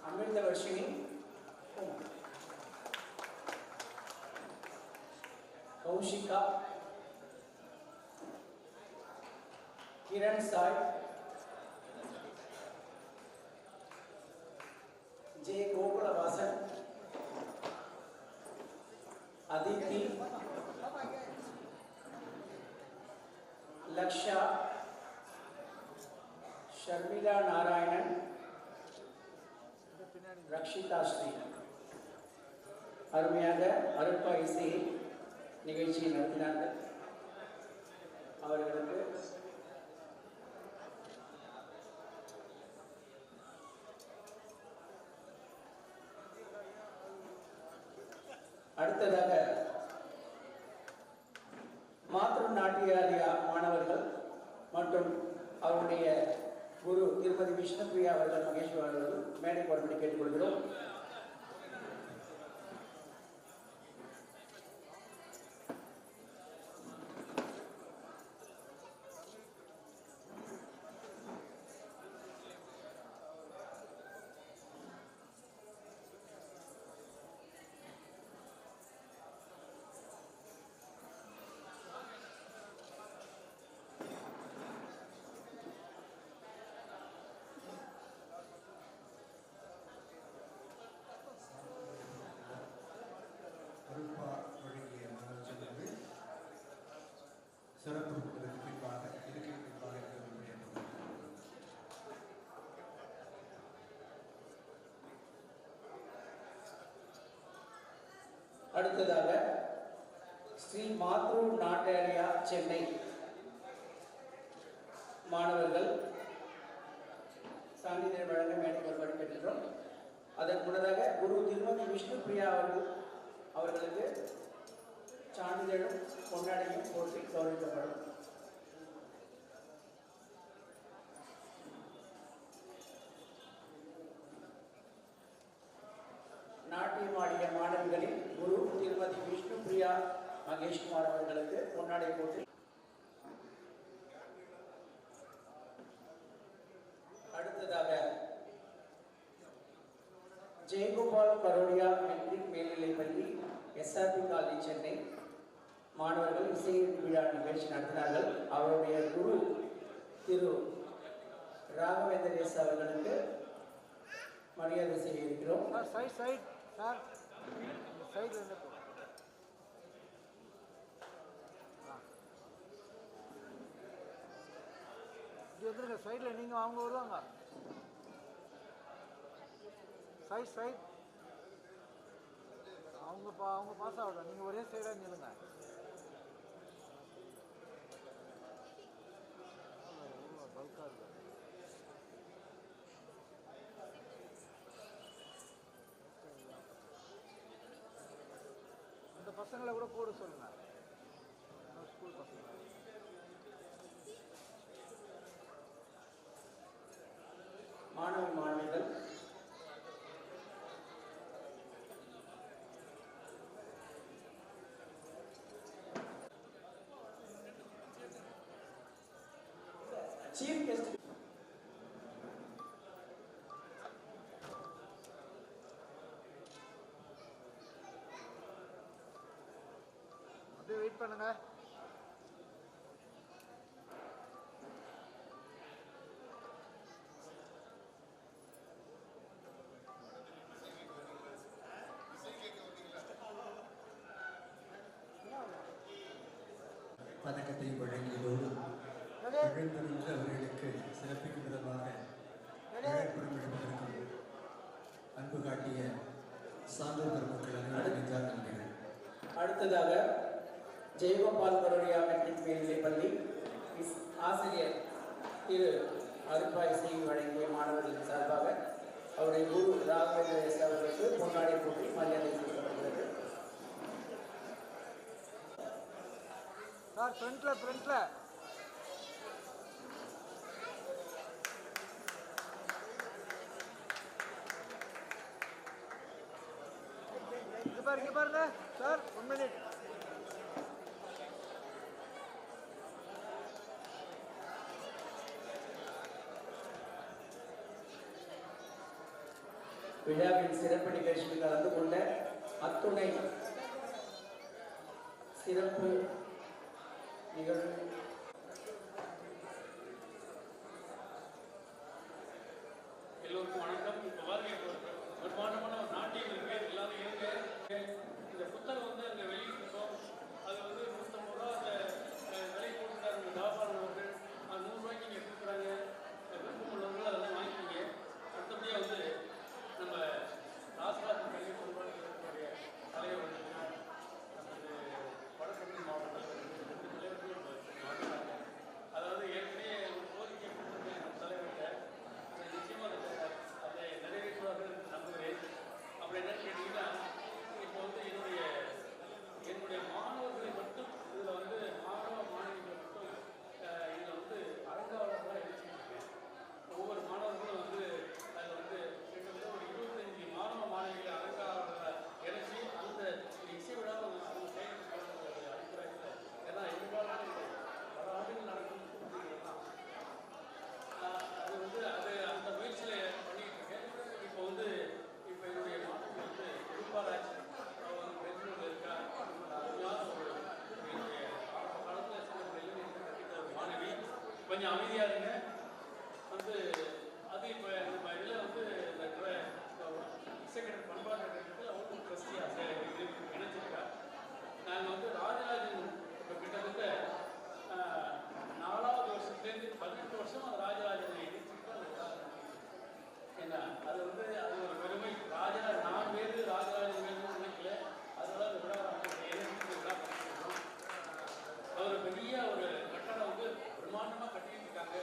அமிர்தவர்ஷினி கௌஷிகா, கிரண் சாய், ஜே கோகுலவாசன், அதித்தி, லக்ஷா, ஷர்மிளா நாராயணன், ரக்ஷிதா ஸ்ரீ அருமையாக அருட்பா இசை நிகழ்ச்சியை நடத்தினார்கள். அவர்களுக்கு அடுத்ததாக மாத்ரு நாட்டியாலயா மாணவர்கள் மற்றும் அவருடைய குரு திருமதி விஷ்ணுபிரியா அவர்கள் மகேஸ்வரன் அவர்கள் மேடைக்கு வரும்படி கேட்டுக்கொள்கிறோம். சிறப்பு பின்பாக இருக்கை பின்பாக இருக்க. அடுத்ததாக ஸ்ரீ மாத்ரு நாட்டாலயா சென்னை மாணவர்கள் சான்றிதழ் வழங்க மேடைக்கு வரும்படி கேட்டுக்கிறோம். அதற்கு முன்னதாக குரு திருமதி விஷ்ணுபிரியா அவர்களுக்கு சான்றிதழும் கொண்டாடியும் போற்றி கௌரவிக்கப்படும். நாட்டியமாடிய மாணவிகளின் குரு திருமதி விஷ்ணுபிரியா மகேஷ்குமார் அவர்களுக்கு பொன்னாடை போற்றி. அடுத்ததாக ஜெயகோபால் பரோடியா மெட்ரிக் மேல்நிலைப்பள்ளி எஸ்ஆர்பி காலேஜ் சென்னை மாணவர்கள் இசை விழா நிகழ்ச்சி நடத்தினார்கள். அவருடைய குரு திரு ராகவேந்திரேஸ் அவர்களுக்கு மரியாதை செய்ய இருக்கிறோம். சைட் சைட் சார் சைடில் இருந்து இப்படி வந்துருங்க. சைடில் நீங்கள் அவங்க வருவாங்க. சைட் சைட் அவங்க பாஸ் ஆகட்டும். நீங்கள் ஒரே சைடாக நில்லுங்க. பல்காக இருக்கு. அந்த பசங்களை கூட போட சொல்லுங்க. ஸ்கூல் பசங்க மாணவிகள் சீஃப் கெஸ்ட் அப்படியே வெயிட் பண்ணுங்க. பதக்கத்தை வழங்கியதோடு எழுந்தருள அவர்களுக்கு சிறப்பிக்கும் விதமாக இழப்புடன் விடுவதற்கும் அன்பு காட்டிய சான்றோர் பெருமக்கள் அனைவரும் நன்றிகள். அடுத்ததாக ஜெயகோபால் பரோடியா மெட்ரிக் மேல்நிலைப்பள்ளி ஆசிரியர் திரு அருப்பா இசை வழங்கிய மாணவர்களின் சார்பாக அவருடைய குரு ராகவேந்திரேஸ் அவர்களுக்கு பொன்னாடை போட்டி மரியாதை செய்யப்படுகிறது. சார் ஃப்ரண்ட்ல இங்க பாருங்க சார் 1 மினிட். விழாவின் சிறப்பு நிகழ்ச்சியில் கலந்து கொண்ட அத்துணை சிறப்பு நிகழ்வு எல்லோருக்கும் வணக்கம். இப்போ பாருங்க, பிரம்மாண்டமான ஒரு நாட்டியம் இருக்கு, எல்லாரும் இருக்கு. இந்த புத்தகம் வந்து அங்கே வெளியிட்டிருக்கோம். அது வந்து 150 ரூபா அந்த விலை போட்டுருக்காரு தாபாளன் அவர்கள். அது 100 ரூபாய்க்கு இங்கே கொடுக்குறாங்க. விருப்பம் உள்ளவர்கள் அதெல்லாம் வாங்கிக்கிங்க. அடுத்தபடியாக வந்து நம்ம ராசராஜ கல்வி பொதுவாளுடைய தலைவர் வடபழனி மாவட்டத்தில் 2 தலைவர்களும் மாற்றினாங்க. அதாவது ஏற்கனவே ஒரு கோரிக்கை கொடுத்துருக்கேன் நம்ம தலைவர்கிட்ட. நிச்சயமாக அதை நிறைவேற்றுவார்கள் நம்புகிறேன். அப்படி என்னன்னு கேட்டிங்கன்னா, இப்போ வந்து என்னுடைய மாணவர்களை மட்டும் இதில் வந்து மாணவிகளை மட்டும் இதில் வந்து அலங்காவலர்களாக எழுதிச்சிருக்கேன். ஒவ்வொரு மாணவர்களும் வந்து அதில் வந்து கிட்டத்தட்ட ஒரு 25 மாணவிகளை அலங்காவலர்களை இணைச்சி அந்த இசை விழாவை அவங்க செயல்படுத்த அபிப்பிராயத்தில். ஏன்னா எதிர்காலம் பல ஆண்டுகள் நடக்கும் அப்படிங்கிறதுலாம் அது வந்து அந்த முயற்சியில் பண்ணிட்டு இருக்கேன். இப்போ என்னுடைய மாணவர்கள் வந்து திருப்பாராய்ச்சி பெங்களூரில் இருக்கா. அருமையான என்னுடைய ஆரம்ப காலத்தில் சின்ன பிள்ளைங்க கட்டிட்ட ஒரு மாணவி. கொஞ்சம் அமைதியாக இருங்க. வந்து அது இப்போ நம்ம இதில் வந்து இந்த இசைக்கடன் பண்பாட்டு கட்டத்தில் அவங்க ட்ரஸ்டியாக இணைச்சிருக்கா. நாங்கள் வந்து ராஜராஜன் இப்போ கிட்டத்தட்ட 4வது வருஷத்துலேருந்து 18 வருஷம் அந்த ராஜராஜனை இணைச்சிட்டு என்ன அது வந்து அது ஒரு பெருமை. நான் வேறு ராஜராஜன் வேணும்னு நினைக்கல. அதனால அந்த விழா இணைச்சிட்டு விழா பண்ணிட்டு இருக்கோம். அவர் பெரிய ஒரு கட்டடம் வந்து பிரம்மாண்டமாக கட்டிட்டு இருக்காங்க.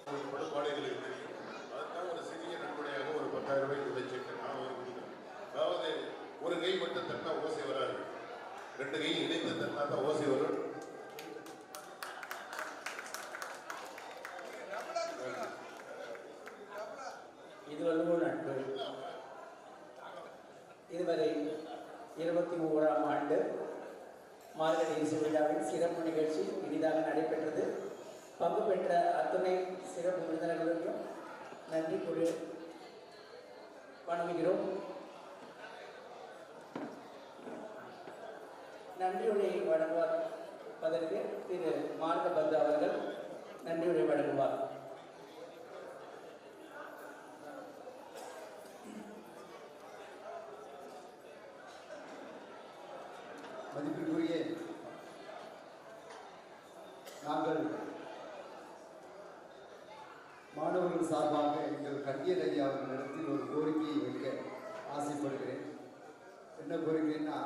ஒரு படுபாடுகளுக்கு தெரியும். அதுதான் ஒரு சிறிய நன்கொடையாக ஒரு 10,000 ரூபாய் உழைச்சிருக்கேன். நான் ஒரு கொடுக்குறேன். அதாவது ஒரு கை மட்டும் தட்டினா ஓசை வராது, 2 கை இணைந்து தட்டினா தான் ஓசை வரும். இது வந்து நட்பு. இதுவரை 21ஆம் ஆண்டு மார்கழி இசை விழாவின் சிறப்பு நிகழ்ச்சி இனிதாக நடைபெற்றது. பங்கு பெற்ற அத்துணை சிறப்பு விருந்தினர்களுக்கும் நன்றி கூறி வணங்குகிறோம். நன்றியுரை வழங்குவதற்கு திரு மார்கபந்து அவர்கள் நன்றியுரை வழங்குவார். மதிப்பிற்குரிய நாங்கள் மாணவர்கள் சார்பாக எங்கள் கண்ணியர் ஐயா அவர்களிடத்தில் ஒரு கோரிக்கையை வைக்க ஆசைப்படுகிறேன். என்ன கோரிக்கைன்னா,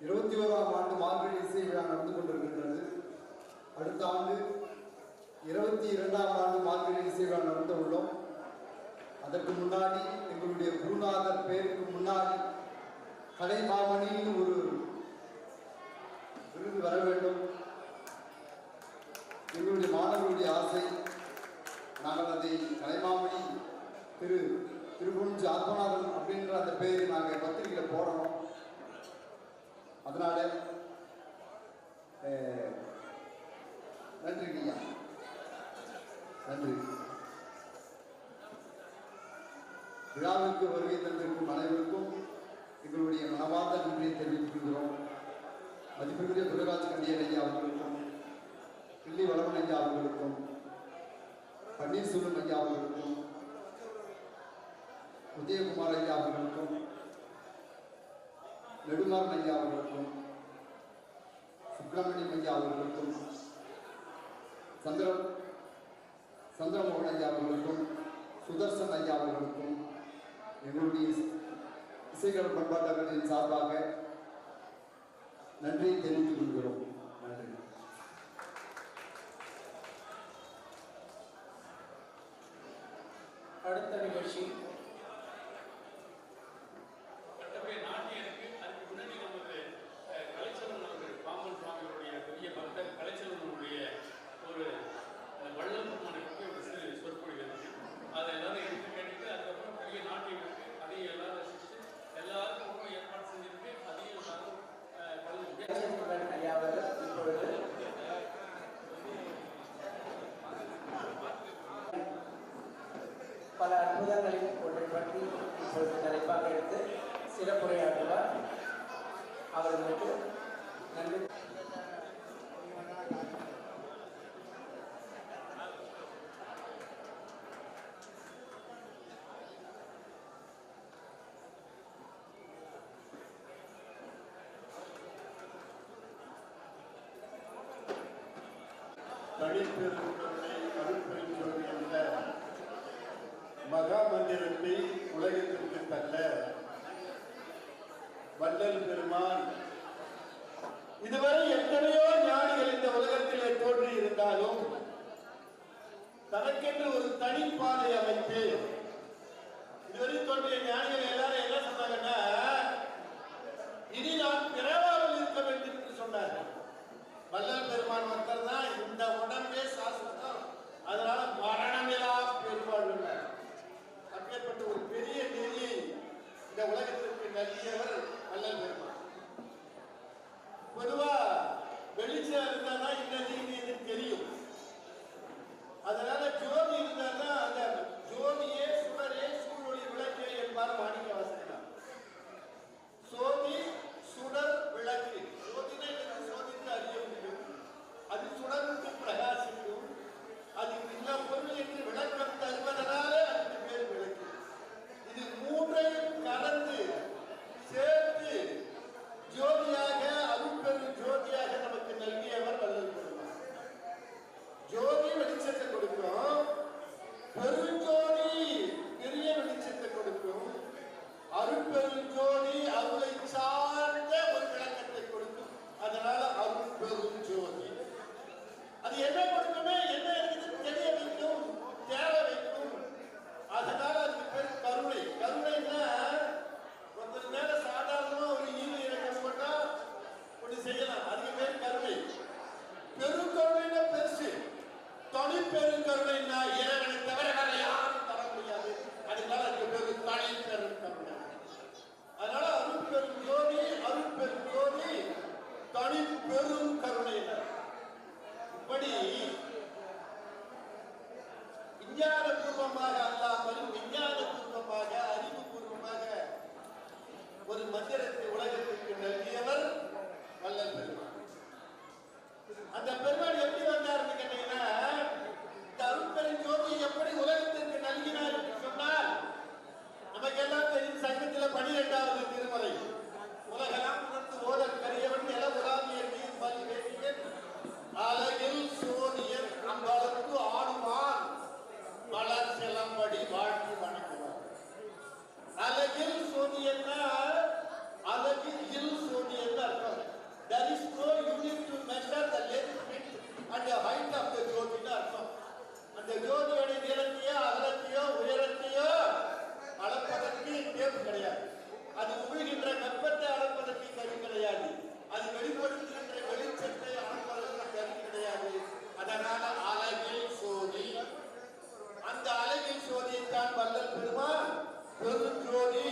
21ஆம் ஆண்டு மார்கழி இசை விழா நடந்து கொண்டிருக்கின்றது. அடுத்த ஆண்டு 22ஆம் ஆண்டு மார்கழி இசை விழா நடத்த உள்ளோம். அதற்கு முன்னாடி எங்களுடைய குருநாதர் பேருக்கு முன்னாடி கலைமாமணின்னு ஒரு விருது வர வேண்டும். எங்களுடைய மாணவர்களுடைய ஆசை. நாங்கள் அதை கலைமாமணி திருக்குறிஞ்சி ஆத்மநாதன் அப்படின்ற அந்த பேர் நாங்கள் பத்திரிகையில் போடணும். அதனால நன்றி ஐயா, நன்றி. விழாவிற்கு வருகை தந்திருக்கும் அனைவருக்கும் எங்களுடைய மனமார்ந்த நன்றியை தெரிவித்துக் கொள்கிறோம். மதிப்பிற்குரிய துரைராஜ் கண்டியர் ஐயா அவர்களுக்கும், கிள்ளி வளவன் ஐயா அவர்களுக்கும், பன்னீர்செல்வம் ஐயா அவர்களுக்கும், உதயகுமார் ஐயா அவர்களுக்கும், நெடுமாறன் ஐயா அவர்களுக்கும், சுப்பிரமணியம் ஐயா அவர்களுக்கும், சந்திரமோகன் ஐயா அவர்களுக்கும், சுதர்சன் ஐயா அவர்களுக்கும் எங்களுடைய இசைக்கலை பண்பாட்டாளர்களின் சார்பாக நன்றியை தெரிவித்துக் கொள்கிறோம். நன்றி. அடுத்த நிகழ்ச்சி நாட்டியருக்கு அதுக்கு முன்னாடி நமக்கு கலைச்செல்வன் அவர்கள் பாம்பன் சுவாமிகளுடைய பெரிய பக்தர் கலைச்செல்வனுடைய ஒரு வள்ளல் பெருமானுக்கு ஒரு சிறு சொற்பொழிவு இருக்கு. அதை எல்லாரும் எடுத்து கேட்டுட்டு அதுக்கப்புறம் பெரிய நாட்டியம் இருக்கு. அதையும் எல்லாரும் ரசிச்சு எல்லாருக்கும் ரொம்ப ஏற்பாடு செஞ்சிருக்கு. அதையும் எல்லாரும் கலந்து ஐயா அவர்கள் இப்பொழுது பல அற்புதங்களில் ஒன்றை பற்றி இப்பொழுது தலைப்பாக எடுத்து சிறப்புரையாற்றுவார். அவர்களுக்கு நன்றி. தனிப்பெருங்கருணை அருட்பெருஞ்சோதி என்ற மகா மந்திரத்தை உலகத்திற்கு தள்ள வள்ளல் பெருமான் இதுவரை எத்தனையோ ஞானிகள் இந்த உலகத்திலே தோன்றி இருந்தாலும் தனக்கென்று ஒரு தனிப்பாதை அமைத்து இதுவரை தோன்றிய ஞானிகள் எல்லாரும் என்ன சொன்னாங்கன்னா, இனி நான் பிறவாமல் இருக்க வேண்டும் என்று சொன்னார்கள். வள்ளல் பெருமான் ஒருத்தர் தான் இந்த உடம்பே சாஸ்திரம், அதனால மரணமிலா பெருவாழ்வு. அப்பேற்பட்ட ஒரு பெரிய நெறியை இந்த உலகத்திற்கு நல்கியவர் வள்ளல் பெருமான். பொதுவா வெளிச்சம் இருந்தாதான் இந்த நீதி எதுன்னு தெரியும். அதனால ஜோதி இருந்தாதான் அந்த ஜோதியே சுடரே சூழொளி விளக்கே என்பார் மாணிக்க பெருங்கருணைன்னா இறைவனை தவிர வேற யாரும் தர முடியாது. அதனால அதுக்கு பேரு தனி பெருங்கருணை. அதனால அருள் பெரும் ஜோதி, அருள் பெரும் ஜோதி, தனி பெரும் கருணையினர். இப்படி விஞ்ஞானபூர்வமாக அல்லாமல் விஞ்ஞானபூர்வமாக அறிவுபூர்வமாக ஒரு மந்திரத்தை உலகத்திற்கு நல்கியவர் வள்ளல் பெருமான். அந்த பெருமான் எப்படி வந்தார்னு கேட்டீங்கன்னா, இந்த அருட்பெரும் ஜோதியை எப்படி உலகத்திற்கு நல்கினார் என்று சொன்னால், நமக்கெல்லாம் தெரியும் சங்கத்தில் 12வது திருமறை, உலகெல்லாம் உணர்ந்து ஓதல் கரியவன் எல உலாவியன் நீர் பலி வேண்டியன் அழகில் சோதியன் அம்பலத்து ஆடுவான் மலர் செலம்படி வாழ்த்தி வணங்குவார். அழகில் சோதியன்னா அழகில் சோதியன் அர்த்தம். There is no unit to measure the length, width and the height of the ஜோதின்னு அர்த்தம். அந்த ஜோதியோட நீளத்தையோ அகலத்தையோ உயரத்தையோ அளப்பதற்கு டேப் கிடையாது. அது உமிழ்கின்ற வெப்பத்தை அளப்பதற்கு கருவி கிடையாது. அது வெளிப்படுத்துகின்ற வெளிச்சத்தை அளப்பதற்கு கருவி கிடையாது. அதனால அழகில் சோதி. அந்த அழகில் சோதியைத்தான் வள்ளல் பெருமான் பெருஞ்சோதி,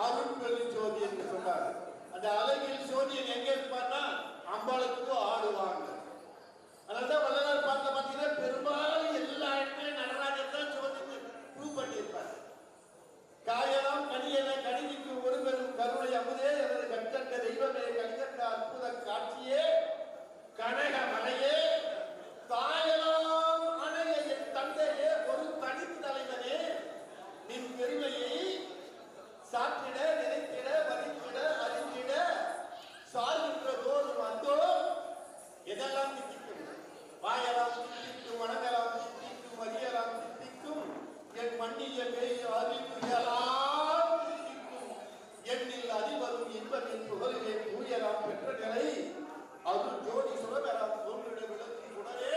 அருள் பெருஞ்சோதி என்று சொன்னார். அந்த அழகில் சோதியன் எங்க இருப்பான்னா அம்பலத்துக்கு ஆடுவாங்க. அதனால்தான் வள்ளலார் பார்க்க பார்த்தீங்கன்னா பெரும்பாலும் எல்லா இடத்துலையும் நடராஜன் தான் சோதிக்கு ப்ரூவ் பண்ணியிருப்பார். காயலாம் கனியன கணிதிக்கு ஒரு பெரும் கருணை அமுதே எனது கற்கண்ட தெய்வமே கண்கண்ட அற்புத காட்சியே கனக மலையே தாயலாம் அணைய என் தந்தையே ஒரு தனித்தலைவனே நின் பெருமையை சாற்றிட நினைத்திட வதித்திட அறிந்திட சார்கின்ற தோறும் அந்தோ எதெல்லாம் தித்திக்கும் வாயலாம் தித்திக்கும் மனங்களாம் தித்திக்கும் அறியலாம் தித்திக்கும் என் மண்ணிய மேய் அறிவுயலாம் தித்திக்கும் எண்ணில் அதிவரும் இன்பத்தின் புகழிலே கூயலாம் பெற்ற நிலை அது ஜோதி சுரகலாம் தோன்றிட விளக்கு உடனே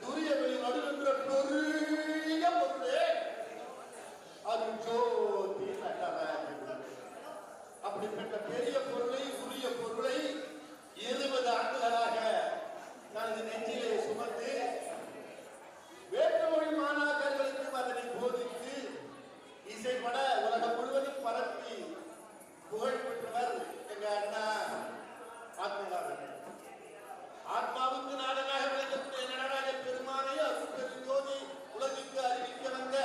துரிய வெளி நடுகின்ற பெரிய பொருளே அது ஜோதி நடராஜன். அப்படிப்பட்ட பெரிய பொருளை உரிய பொருளை 20 ஆண்டுகளாக நான் நெஞ்சிலே சுமந்து வேற்றுமொழி மாணாக்கர்களுக்கு அதனை போதித்து இசைப்பட உலகம் முழுவதும் பரப்பி புகழ் பெற்றவர் எங்க அண்ணா ஆத்மநாதன். ஆத்மாவுக்கு நாடனாக விளக்கக்கூடிய நடராஜ பெருமானை அருள் பெருஞ்சோதி உலகிற்கு அறிவிக்க வந்த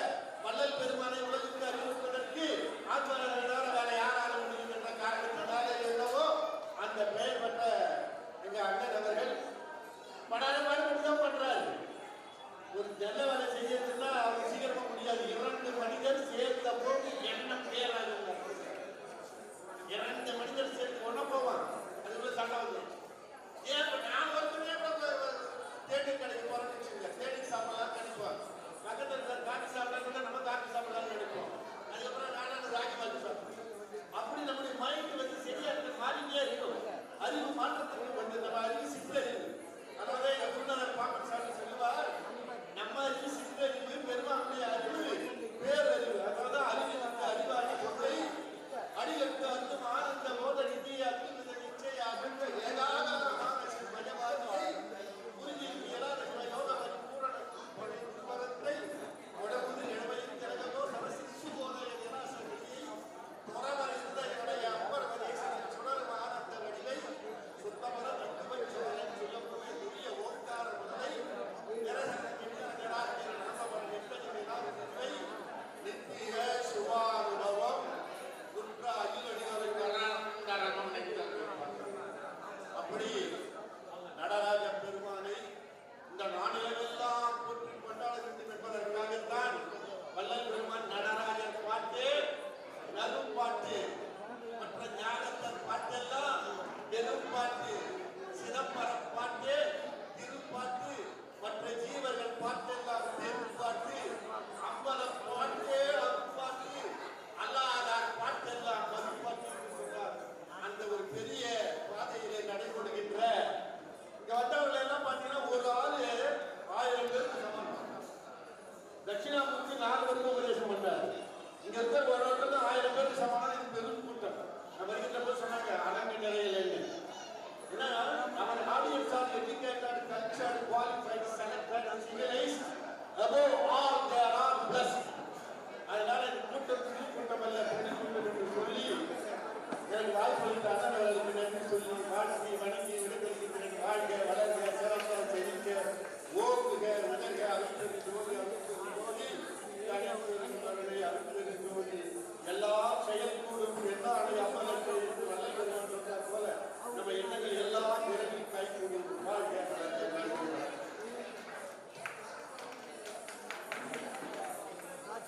வள்ளல் பெருமானை உலகிற்கு அறிவிப்பதற்கு ஆத்மநாதனால வேற யாரால முடியும் என்ற காரணத்தினாலே என்னவோ அந்த பெயர் பெற்ற எங்க அண்ணன் அவர்கள் பாடுபட்டுதான் பண்றாரு. ஒரு நல்ல வேலை செய்யறதுன்னா அவங்க சீக்கிரமா முடியாது. 2 மனிதர் சேர்ந்த போது எண்ணம் பேராக 2 மனிதர் சேர்ந்து ஒண்ண போவான், அதுக்குள்ள சண்டை வந்து ஏன் நான் ஒருத்தனே தேடி கடைக்கு போறேன்னு வச்சுக்கோங்க, தேடி சாப்பிடலாம் நினைப்போம். பக்கத்தில் காஃபி சாப்பிடலாம் நம்ம காஃபி சாப்பிடலாம்னு நினைப்போம். அதுக்கப்புறம் நானும் ராகி மாற்றி சாப்பிடுவோம். அப்படி நம்முடைய மைண்ட் வந்து சரியா இருக்க மாறிட்டே இருக்கும். அறிவு மாற்றத்துக்கு வந்து நம்ம அறிவு சிக்கல் இருக்கு. அதாவது குருநாதர் பாப்பன் சாமி சொல்லுவார், நம்ம அறிவு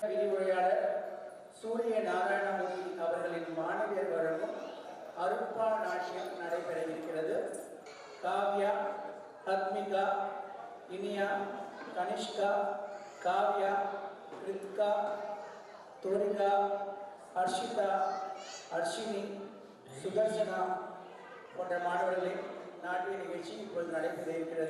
விரிவுரையாளர் சூரிய நாராயணமூர்த்தி அவர்களின் மாணவியர் வழங்கும் அருப்பா நாட்டியம் நடைபெற இருக்கிறது. காவ்யா, ஹத்மிகா, இனியா, கனிஷ்கா, காவ்யா, கிருத்திகா, தோரிகா, ஹர்ஷிதா, ஹர்ஷினி, சுதர்சனா போன்ற மாணவர்களின் நாட்டிய நிகழ்ச்சி இப்பொழுது நடைபெற இருக்கிறது.